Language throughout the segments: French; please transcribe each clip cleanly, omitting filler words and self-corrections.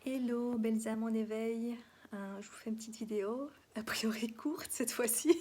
Hello, belles âmes en éveil. Je vous fais une petite vidéo, a priori courte cette fois-ci,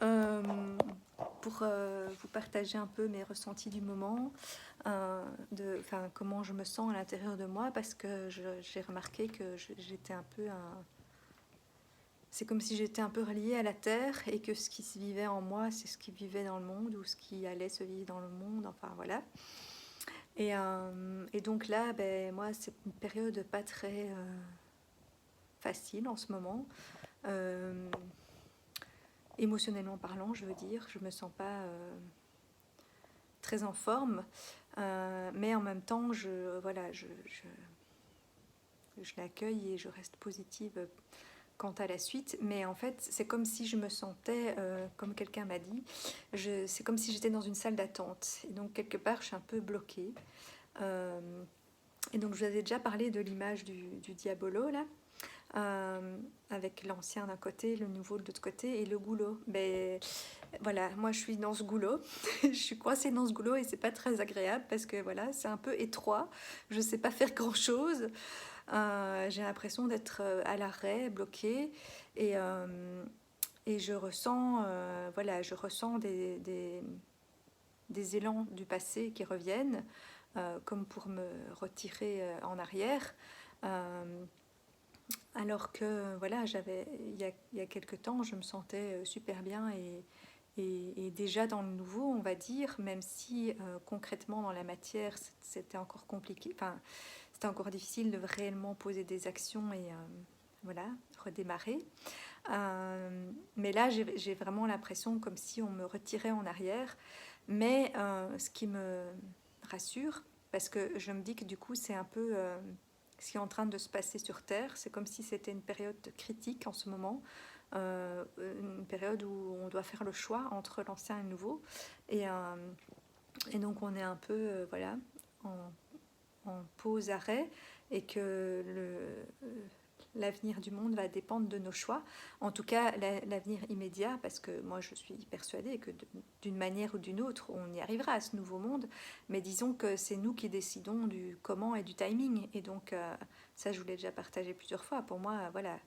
euh, pour vous partager un peu mes ressentis du moment, comment je me sens à l'intérieur de moi, parce que j'ai remarqué que j'étais un peu c'est comme si j'étais un peu reliée à la terre et que ce qui se vivait en moi, c'est ce qui vivait dans le monde ou ce qui allait se vivre dans le monde, enfin voilà. Et donc là, ben, moi, c'est une période pas très facile en ce moment. Euh, Émotionnellement parlant, je veux dire, je me sens pas très en forme, mais en même temps, je l'accueille et je reste positive quant à la suite. Mais en fait, c'est comme si je me sentais, comme quelqu'un m'a dit, c'est comme si j'étais dans une salle d'attente. Et donc, quelque part, je suis un peu bloquée. Euh, et donc, je vous avais déjà parlé de l'image du diabolo, là. Avec l'ancien d'un côté, le nouveau de l'autre côté et le goulot. Ben, voilà, moi je suis dans ce goulot, je suis coincée dans ce goulot et c'est pas très agréable parce que voilà, c'est un peu étroit, je sais pas faire grand chose, j'ai l'impression d'être à l'arrêt, bloquée et, euh, et je ressens, je ressens des élans du passé qui reviennent comme pour me retirer en arrière. Euh, Alors que voilà, il y a quelques temps, je me sentais super bien et déjà dans le nouveau, on va dire, même si concrètement dans la matière, c'était encore compliqué, enfin, c'était encore difficile de réellement poser des actions et voilà, redémarrer. Mais là, j'ai vraiment l'impression comme si on me retirait en arrière. Mais ce qui me rassure, parce que je me dis que du coup, c'est un peu ce qui est en train de se passer sur Terre. C'est comme si c'était une période critique en ce moment, une période où on doit faire le choix entre l'ancien et le nouveau. Et, euh, et donc, on est un peu, en, en pause arrêt et que l'avenir du monde va dépendre de nos choix. En tout cas, l'avenir immédiat, parce que moi je suis persuadée que d'une manière ou d'une autre, on y arrivera à ce nouveau monde. Mais disons que c'est nous qui décidons du comment et du timing. Et donc, ça, je vous l'ai déjà partagé plusieurs fois. Pour moi, voilà,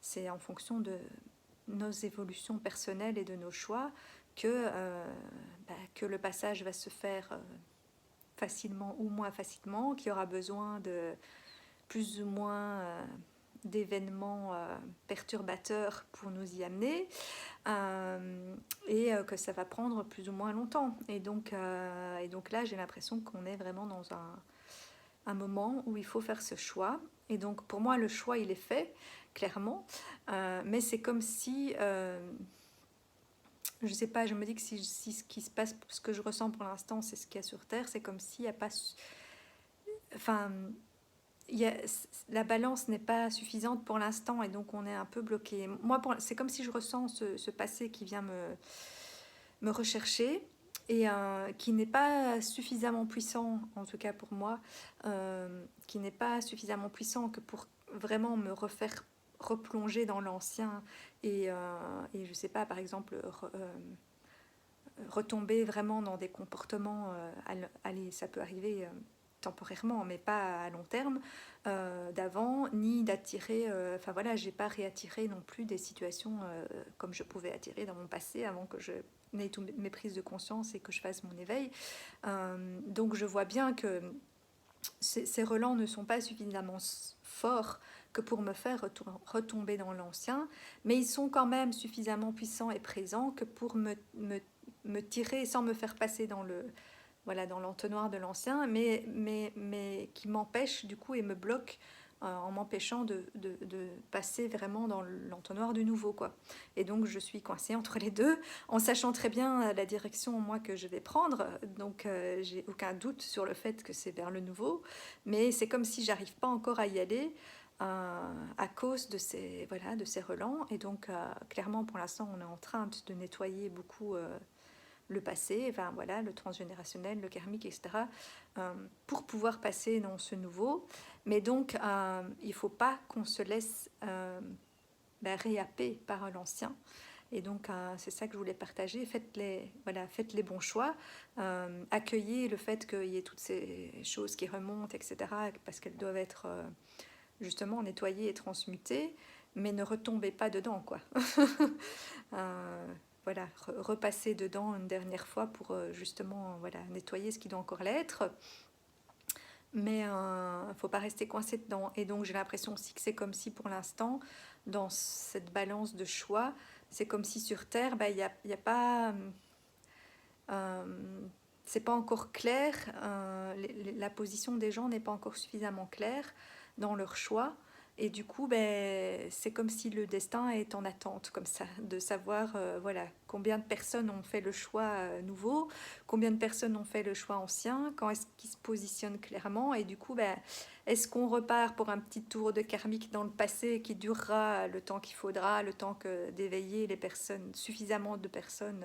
c'est en fonction de nos évolutions personnelles et de nos choix que le passage va se faire facilement ou moins facilement, qu'il y aura besoin de plus ou moins d'événements perturbateurs pour nous y amener que ça va prendre plus ou moins longtemps. Et donc là, j'ai l'impression qu'on est vraiment dans un moment où il faut faire ce choix. Et donc pour moi, le choix, il est fait, clairement. Mais c'est comme si je sais pas, je me dis que si ce qui se passe, ce que je ressens pour l'instant, c'est ce qu'il y a sur Terre, c'est comme s'il n'y a pas. Enfin, la balance n'est pas suffisante pour l'instant et donc on est un peu bloqué. Moi, c'est comme si je ressens ce passé qui vient me rechercher et qui n'est pas suffisamment puissant, en tout cas pour moi, qui n'est pas suffisamment puissant que pour vraiment me refaire replonger dans l'ancien et je sais pas, par exemple, retomber vraiment dans des comportements, allez, ça peut arriver temporairement, mais pas à long terme, d'avant, ni d'attirer, enfin voilà, j'ai pas réattiré non plus des situations comme je pouvais attirer dans mon passé avant que je n'ai toutes mes prises de conscience et que je fasse mon éveil. Donc je vois bien que ces relents ne sont pas suffisamment forts que pour me faire retomber dans l'ancien, mais ils sont quand même suffisamment puissants et présents que pour me tirer sans me faire passer dans dans l'entonnoir de l'ancien, mais qui m'empêche du coup et me bloque en m'empêchant de passer vraiment dans l'entonnoir du nouveau, quoi. Et donc je suis coincée entre les deux, en sachant très bien la direction moi que je vais prendre, donc j'ai aucun doute sur le fait que c'est vers le nouveau, mais c'est comme si j'arrive pas encore à y aller à cause de de ces relents, et donc clairement pour l'instant on est en train de nettoyer beaucoup le passé, enfin voilà, le transgénérationnel, le karmique, etc., pour pouvoir passer dans ce nouveau. Mais donc, il ne faut pas qu'on se laisse réhapper par l'ancien. Et donc, c'est ça que je voulais partager. Faites les bons choix. Accueillez le fait qu'il y ait toutes ces choses qui remontent, etc., parce qu'elles doivent être justement nettoyer et transmuter, mais ne retombez pas dedans, quoi. Voilà, repasser dedans une dernière fois pour justement voilà, nettoyer ce qui doit encore l'être. Mais il ne faut pas rester coincé dedans. Et donc j'ai l'impression aussi que c'est comme si pour l'instant, dans cette balance de choix, c'est comme si sur Terre, bah, y a pas... c'est pas encore clair, la position des gens n'est pas encore suffisamment claire dans leur choix. Et du coup, ben, c'est comme si le destin est en attente, comme ça, de savoir voilà, combien de personnes ont fait le choix nouveau, combien de personnes ont fait le choix ancien, quand est-ce qu'ils se positionnent clairement. Et du coup, ben, est-ce qu'on repart pour un petit tour de karmique dans le passé qui durera le temps qu'il faudra, le temps d'éveiller les personnes, suffisamment de personnes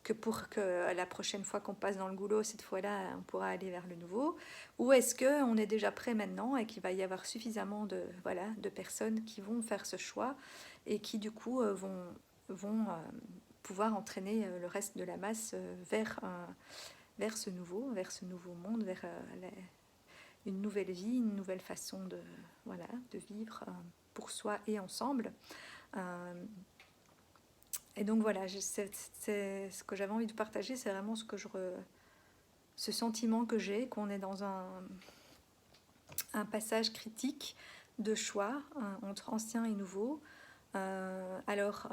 que pour que la prochaine fois qu'on passe dans le goulot, cette fois-là, on pourra aller vers le nouveau? Ou est-ce qu'on est déjà prêt maintenant et qu'il va y avoir suffisamment de, voilà, de personnes qui vont faire ce choix et qui du coup vont pouvoir entraîner le reste de la masse vers ce nouveau monde, vers une nouvelle vie, une nouvelle façon de, voilà, de vivre pour soi et ensemble. Et donc voilà, c'est ce que j'avais envie de partager, c'est vraiment ce sentiment que j'ai, qu'on est dans un passage critique de choix entre ancien et nouveau. Alors,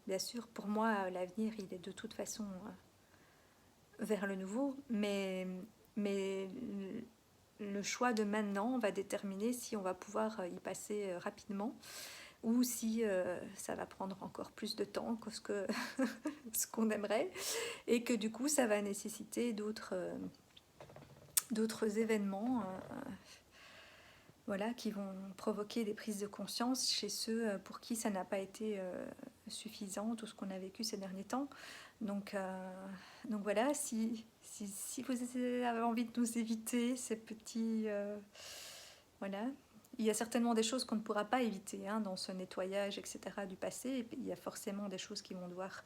bien sûr, pour moi, l'avenir, il est de toute façon vers le nouveau, mais le choix de maintenant va déterminer si on va pouvoir y passer rapidement ou si ça va prendre encore plus de temps que ce qu'on aimerait, et que du coup ça va nécessiter d'autres événements voilà, qui vont provoquer des prises de conscience chez ceux pour qui ça n'a pas été suffisant, tout ce qu'on a vécu ces derniers temps. Donc voilà, si vous avez envie de nous éviter ces petits... voilà, il y a certainement des choses qu'on ne pourra pas éviter dans ce nettoyage, etc. du passé. Et puis, il y a forcément des choses qui vont devoir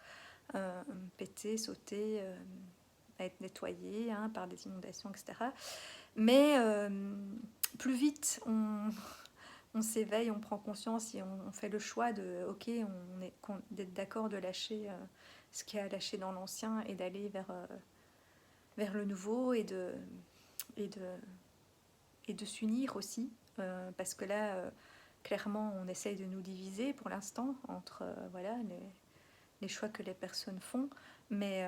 péter, sauter, être nettoyées par des inondations, etc. Mais plus vite on s'éveille, on prend conscience et on fait le choix de, ok, d'être d'accord de lâcher ce qui a lâché dans l'ancien et d'aller vers le nouveau et de s'unir aussi. Parce que là, clairement, on essaye de nous diviser pour l'instant entre voilà, les choix que les personnes font. Mais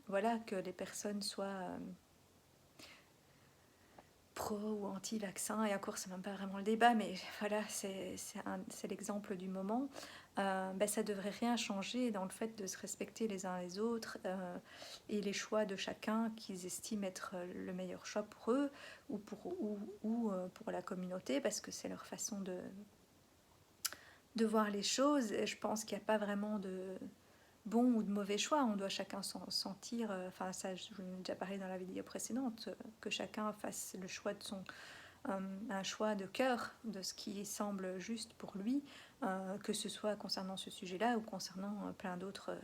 voilà, que les personnes soient pro ou anti-vaccin, et encore, c'est même pas vraiment le débat, mais voilà, c'est l'exemple du moment. Ça devrait rien changer dans le fait de se respecter les uns les autres et les choix de chacun qu'ils estiment être le meilleur choix pour eux ou pour la communauté, parce que c'est leur façon de voir les choses. Et je pense qu'il n'y a pas vraiment de bon ou de mauvais choix, on doit chacun sentir, enfin ça je vous en ai déjà parlé dans la vidéo précédente, que chacun fasse le choix de un choix de cœur, de ce qui semble juste pour lui, que ce soit concernant ce sujet-là ou concernant plein d'autres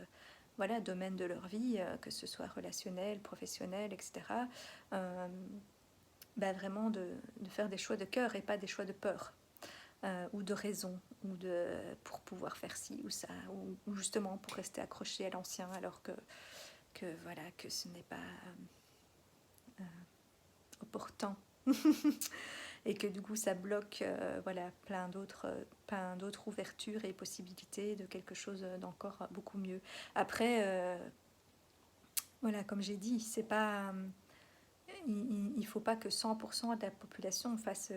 voilà, domaines de leur vie, que ce soit relationnel, professionnel, etc. Vraiment de faire des choix de cœur et pas des choix de peur. Ou de raison, ou pour pouvoir faire ci ou ça, ou justement pour rester accroché à l'ancien, alors voilà, que ce n'est pas opportun. Et que du coup ça bloque voilà, plein d'autres ouvertures et possibilités de quelque chose d'encore beaucoup mieux. Après, voilà, comme j'ai dit, c'est pas, il ne faut pas que 100% de la population fasse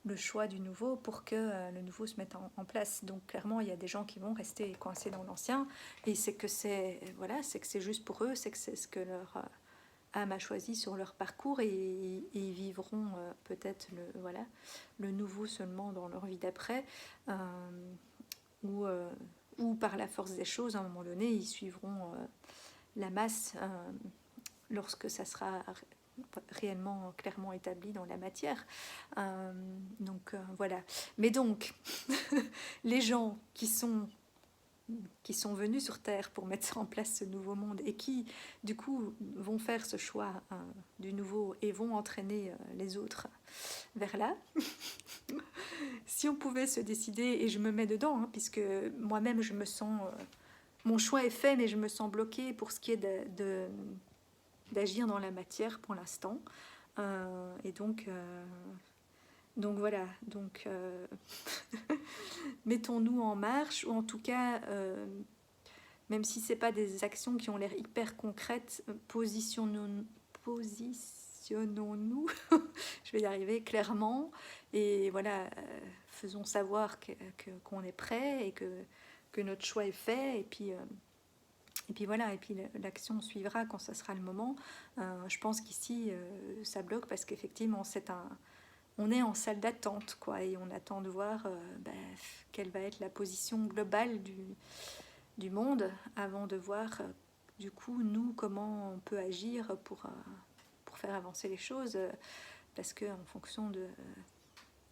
le choix du nouveau pour que le nouveau se mette en place. Donc clairement, il y a des gens qui vont rester coincés dans l'ancien, et c'est que c'est juste pour eux, c'est que c'est ce que leur âme a choisi sur leur parcours, et ils vivront peut-être le nouveau seulement dans leur vie d'après, ou par la force des choses, à un moment donné, ils suivront la masse lorsque ça sera réellement clairement établi dans la matière. Donc voilà. Mais donc, les gens qui sont qui sont venus sur Terre pour mettre en place ce nouveau monde et qui, du coup, vont faire ce choix du nouveau et vont entraîner les autres vers là. Si on pouvait se décider, et je me mets dedans, hein, puisque moi-même je me sens... mon choix est fait, mais je me sens bloquée pour ce qui est d'agir dans la matière pour l'instant. Et donc voilà, donc mettons-nous en marche, ou en tout cas, même si c'est pas des actions qui ont l'air hyper concrètes, positionnons-nous, je vais y arriver clairement, et voilà, faisons savoir qu'on est prêt et que notre choix est fait, et puis voilà, et puis l'action suivra quand ça sera le moment. Je pense qu'ici, ça bloque parce qu'effectivement, on est en salle d'attente, quoi, et on attend de voir quelle va être la position globale du monde avant de voir, du coup, nous, comment on peut agir pour faire avancer les choses, parce qu'en fonction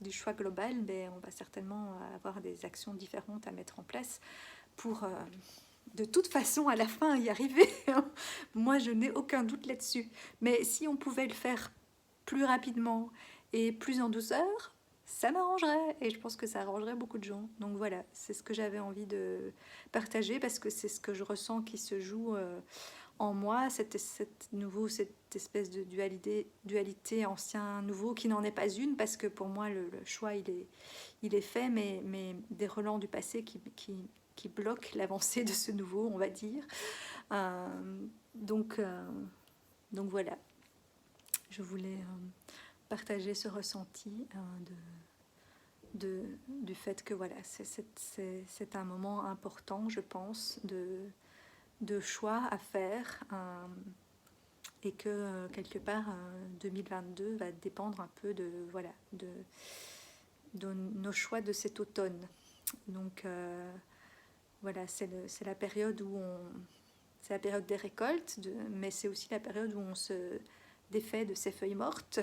du choix global, on va certainement avoir des actions différentes à mettre en place pour... de toute façon, à la fin, y arriver. Moi, je n'ai aucun doute là-dessus. Mais si on pouvait le faire plus rapidement et plus en douceur, ça m'arrangerait. Et je pense que ça arrangerait beaucoup de gens. Donc voilà, c'est ce que j'avais envie de partager parce que c'est ce que je ressens qui se joue en moi, cette espèce de dualité ancien-nouveau qui n'en est pas une parce que pour moi, le choix, il est fait, mais des relents du passé qui bloquent l'avancée de ce nouveau, on va dire. Donc voilà, je voulais partager ce ressenti du fait que voilà, c'est un moment important, je pense, de choix à faire, et que quelque part 2022 va dépendre un peu de nos choix de cet automne. Donc voilà, c'est la période c'est la période des récoltes, mais c'est aussi la période où on se défait de ses feuilles mortes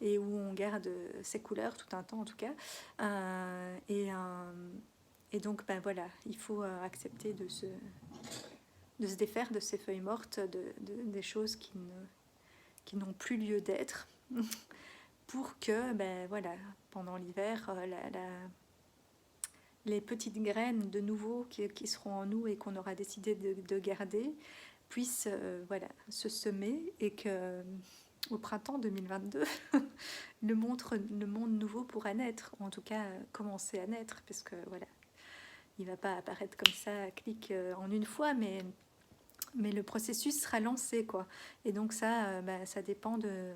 et où on garde ses couleurs tout un temps en tout cas. Et donc voilà, il faut accepter de se défaire de ces feuilles mortes, des choses qui n'ont plus lieu d'être, pour que voilà, pendant l'hiver, les petites graines de nouveau qui seront en nous et qu'on aura décidé de garder puissent voilà, se semer, et que au printemps 2022, le monde nouveau pourra naître, ou en tout cas commencer à naître, parce que voilà, il ne va pas apparaître comme ça, clic en une fois, mais le processus sera lancé, quoi. Et donc ça, ça dépend de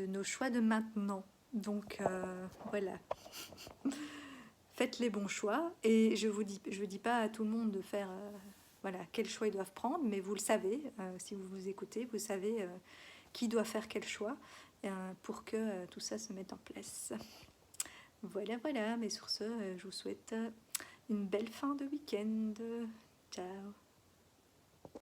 nos choix de maintenant. Donc voilà. Faites les bons choix. Et je dis pas à tout le monde de faire voilà, quel choix ils doivent prendre, mais vous le savez, si vous vous écoutez, vous savez qui doit faire quel choix pour que tout ça se mette en place. Voilà. Mais sur ce, je vous souhaite une belle fin de week-end. Ciao.